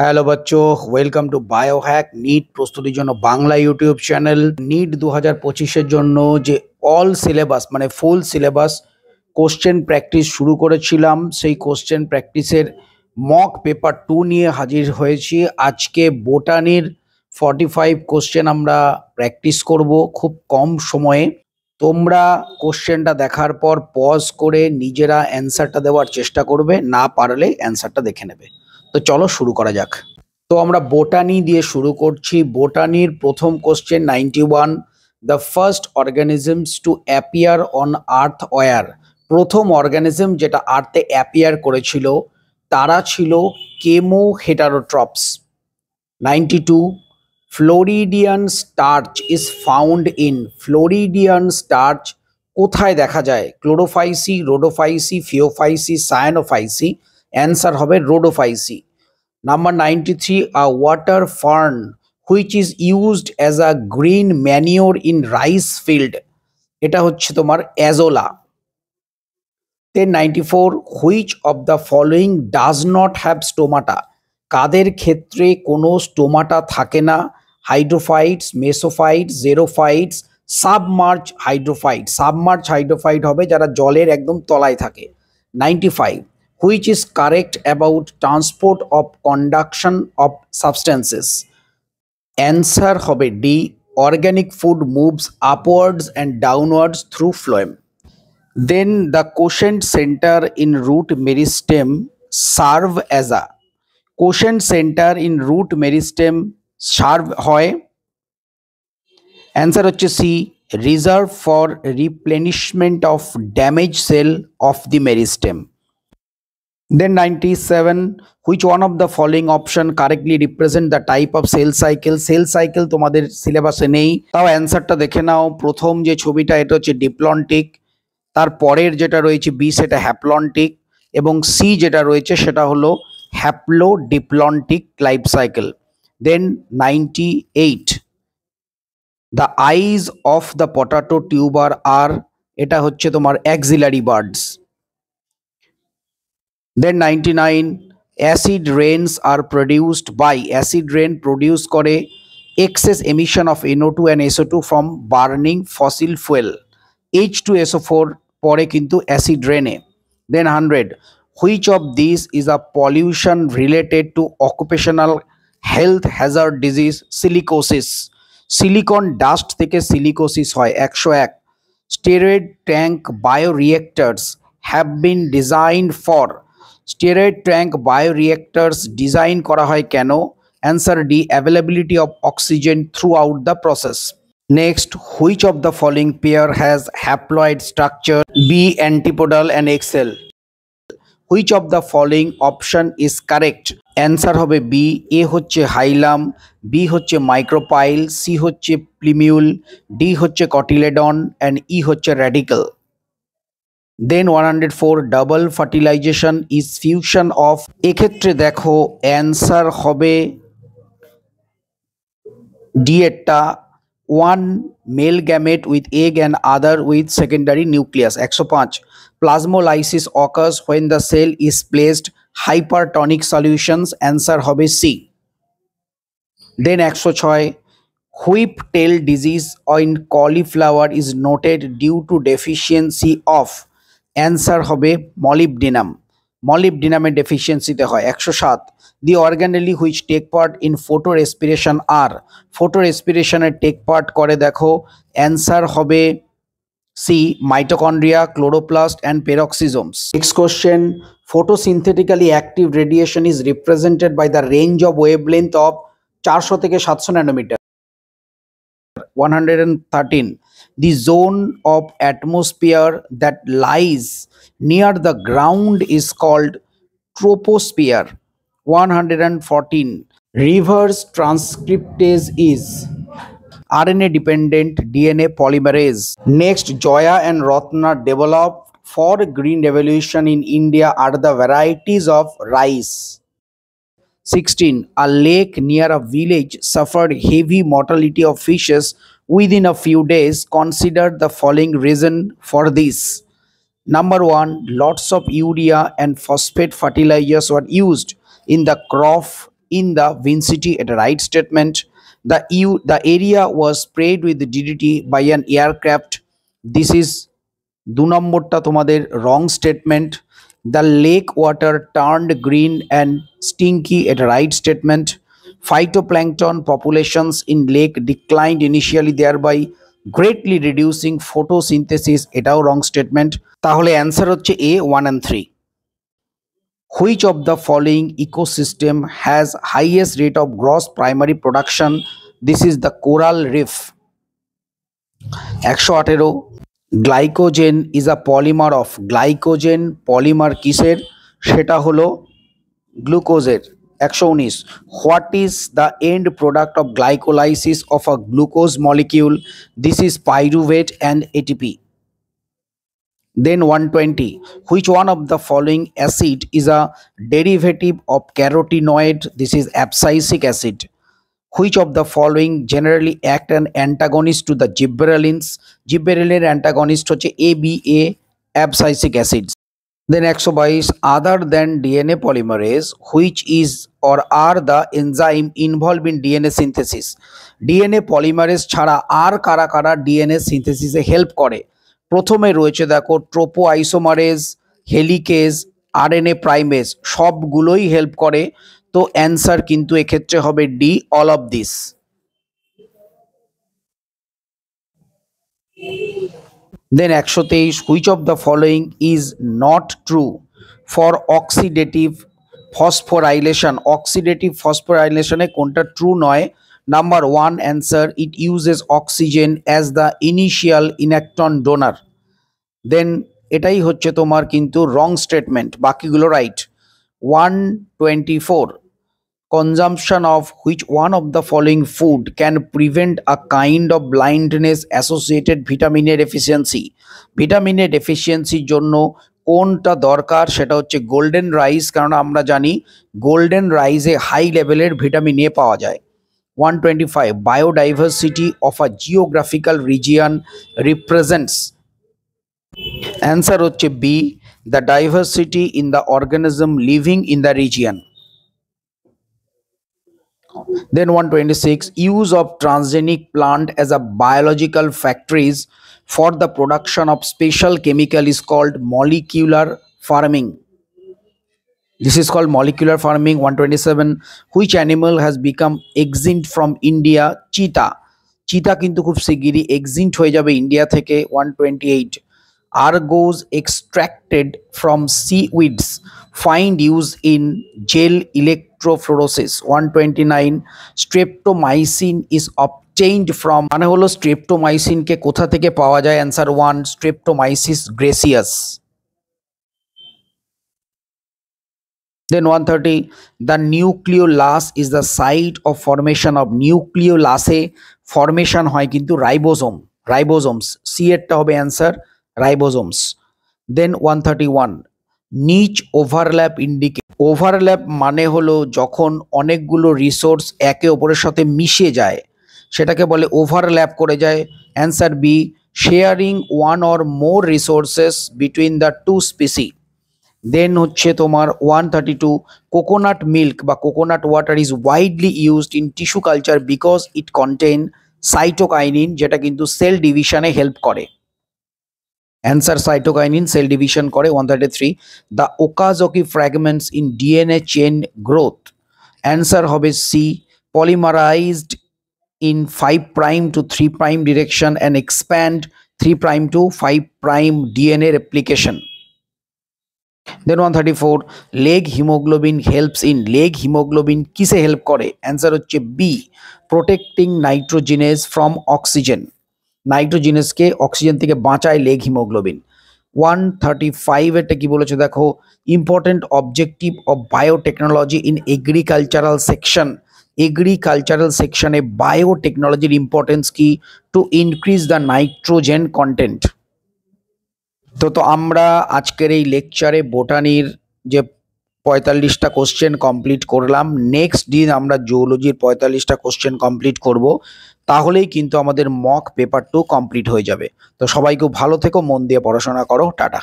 Hello বাচ্চো, welcome to Biohack NEET প্রস্তুতির জন্য বাংলা ইউটিউব চ্যানেল। নিট 2025-এর জন্য যে অল সিলেবাস মানে ফুল সিলেবাস কোশ্চেন প্র্যাকটিস শুরু করেছিলাম, সেই কোশ্চেন প্র্যাকটিসের মক পেপার 2 নিয়ে হাজির হয়েছি। আজকে বোটানির 45 কোশ্চেন আমরা প্র্যাকটিস করব খুব কম সময়ে। তোমরা কোশ্চেনটা দেখার পর পজ করে নিজেরা অ্যান্সারটা দেওয়ার চেষ্টা করবে, না পারলে অ্যান্সারটা দেখে নেবে। তো চলো শুরু করা যাক। তো আমরা বোটানি দিয়ে শুরু করছি। বোটানির প্রথম question 91, the first organisms to appear on earth were. প্রথম অর্গানিজম যেটা আর্থে অ্যাপিয়ার করেছিল তারা ছিল chemo heterotrophs. 92, floridean starch is found in. Floridean starch কোথায় দেখা যায়? Chlorophyceae, rhodophyceae, phaeophyceae, cyanophyceae. Answer হবে rhodophyceae. Number 93, a water fern which is used as a green manure in rice field. এটা হচ্ছে তোমার Azolla. Then 94, which of the following does not have stomata? কাদের ক্ষেত্রে কোনো stomata থাকে না? হাইড্রোফাইটস, মেসোফাইটস, জেরোফাইটস, submerge hydrophyte. Submerge hydrophyte হবে যারা জলের একদম তলায় থাকে। 95, which is correct about transport of conduction of substances? Answer হবে D, organic food moves upwards and downwards through phloem. Then the quotient center in root meristem serve as a, quotient center in root meristem serve হয়। Answer হচ্ছে C, reserve for replenishment of damage cell of the meristem. Then 97, which one of the following option correctly represent the type of cell cycle? Cell cycle তোমাদের সিলেবাসে নেই, তাও অ্যান্সারটা দেখে নাও। প্রথম যে ছবিটা এটা হচ্ছে ডিপ্লন্টিক, তারপরের যেটা রয়েছে বি সেটা হ্যাপ্লন্টিক, এবং সি যেটা রয়েছে সেটা হলো haplo diplontic life cycle. Then 98, the eyes of the potato tuber are, এটা হচ্ছে তোমার axillary buds. Then 99, acid rains are produced by, acid rain produce করে excess emission of NO2 and SO2 from burning fossil fuel। H2SO4 পরে কিন্তু acid Rene. Then 100, which of these is a pollution related to occupational health hazard disease? Silicosis। Silicon dust থেকে silicosis হয়। 101, stirred tank bioreactors have been designed for. Stirred tank bioreactors design করা হয় কেন? Answer D, availability of oxygen throughout the process. Next, which of the following pair has haploid structure? B, antipodal and egg cell. Which of the following option is correct? Answer হবে B, A হচ্ছে hilum, B হচ্ছে micropyle, C হচ্ছে plumule, D হচ্ছে cotyledon and ই হচ্ছে radicle. Then 104, double fertilization is fusion of. এক্ষেত্রে দেখো answer হবে D এরটা, one male gamete with egg and other with secondary nucleus. 105, plasmolysis occurs when the cell is placed hypertonic solutions. Answer হবে C. Then 106, whip tail disease in cauliflower is noted due to deficiency of. Answer হবে molybdenum. মলিবডিনামের ডেফিসিয়েন্সিতে হয়। 107, the organelles which take part in photo respiration are. Photo রেসপিরেশনের take part করে দেখো। Answer হবে C, mitochondria, chloroplast and peroxisomes. Next question, photosynthetically active radiation is represented by the range of wavelength of 400 থেকে 700 nanometre. 113, the zone of atmosphere that lies near the ground is called troposphere। 114, reverse transcriptase is RNA dependent DNA polymerase। Next, Joya and Rotna developed for green revolution in India are the varieties of rice। 16, a lake near a village suffered heavy mortality of fishes within a few days. Consider the following reason for this. Number 1, lots of urea and phosphate fertilizers were used in the crop in the vicinity, at a right statement. The area was sprayed with DDT by an aircraft. This is 2 নম্বরটা তোমাদের wrong statement. The lake water turned green and stinky, at a right statement. Phytoplankton populations in lake declined initially, thereby greatly reducing photosynthesis, এটাও wrong statement. তাহলে answer হচ্ছে A 1 and 3. Which of the following ecosystem has highest rate of gross primary production? This is the coral reef. 118. Glycogen is a polymer of, glycogen polymer কিসের? সেটা হলো গ্লুকোজের। 119. What is the end product of glycolysis of a glucose molecule? This is pyruvate and ATP. Then 120. Which one of the following acid is a derivative of carotenoid? This is abscisic acid. Which of the following generally act an antagonist to the gibberellins? Gibberellin antagonist হচ্ছে ABA, abscisic acids. Then 122. Other than DNA polymerase, which is or are the enzyme involved in DNA synthesis? DNA polymerase ছাড়া আর কারা কারা DNA সিনথেসিসে help করে? প্রথমে রয়েছে দেখো ট্রোপোআইসোমারেজ, helicase, RNA primase, সবগুলোই help করে। তো অ্যান্সার কিন্তু এক্ষেত্রে হবে D, all of this. Then 123. Which of the following is not true for oxidative phosphorylation? Oxidative phosphorylation এ কোনটা ট্রু নয়? Number 1 answer, it uses oxygen as the initial inacton donor. দেন এটাই হচ্ছে তোমার কিন্তু রং স্টেটমেন্ট, বাকিগুলো right. 124. Consumption of which one of the following food can prevent a kind of blindness associated vitamin A deficiency? Vitamin A ডেফিসিয়েন্সির জন্য কোনটা দরকার? সেটা হচ্ছে গোল্ডেন রাইস, কারণ আমরা জানি গোল্ডেন রাইসে হাই লেভেলের ভিটামিন এ পাওয়া যায়। 125. Biodiversity of a geographical region represents, answer হচ্ছে B, the diversity in the organism living in the region. Then 126. Use of transgenic plant as a biological factories for the production of special chemical is called molecular farming. This is called molecular farming. 127. Which animal has become extinct from India? Cheetah. Cheetah কিন্তু খুব শিগগিরই extinct হয়ে যাবে India থেকে। 128. Argos extracted from seaweeds find use in gel electrophoresis. 129. Streptomycin is obtained from, মানে হলো streptomycin কে কোথা থেকে পাওয়া যায়? Answer 1, Streptomyces gracious. Then 130. The nucleolus is the site of formation of, nucleolus A formation হয় কিন্তু রাইবোসোম, রাইবোসোমস, সি এরটা হবে answer, রাইবোসোমস। দেন 131. নিচ ওভারল্যাপ ইন্ডিকেট, ওভারল্যাপ মানে হলো যখন অনেকগুলো রিসোর্স একে অপরের সাথে মিশে যায় সেটাকে বলে ওভারল্যাপ করে যায়। Answer B, sharing one or more resources between the two species. Then হচ্ছে তোমার 132. কোকোনাট মিল্ক বা coconut water is widely used in tissue culture because it contain cytokinin, যেটা কিন্তু সেল ডিভিশনে হেল্প করে। অ্যান্সার সাইটোকাইনিন সেল ডিভিশন করে। 133. The Okazaki fragments in DNA chain growth, answer হবে C, পলিমারাইজড in 5' to 3' direction and expand 3' to 5' DNA replication. Then 134. leg hemoglobin helps in, leg hemoglobin কিসে help করে? Answer হচ্ছে B, protecting nitrogenase from oxygen, নাইট্রোজিনেসকে oxygen থেকে বাঁচায় leg haemoglobin. 135 এটা কি বলেছে দেখো, important objective of biotechnology in agricultural section, agricultural সেকশনে বায়োটেকনোলজির ইম্পর্টেন্স কি? To increase the nitrogen content. তো আমরা আজকের এই লেকচারে বোটানির যে 45টা কোশ্চেন কমপ্লিট করলাম। নেক্সট দিন আমরা জুওলজির 45টা কোশ্চেন কমপ্লিট করব, তাহলেই কিন্তু আমাদের মক পেপার 2 কমপ্লিট হয়ে যাবে। তো সবাই খুব ভালো থেকো, মন দিয়ে পড়াশোনা করো, টাটা।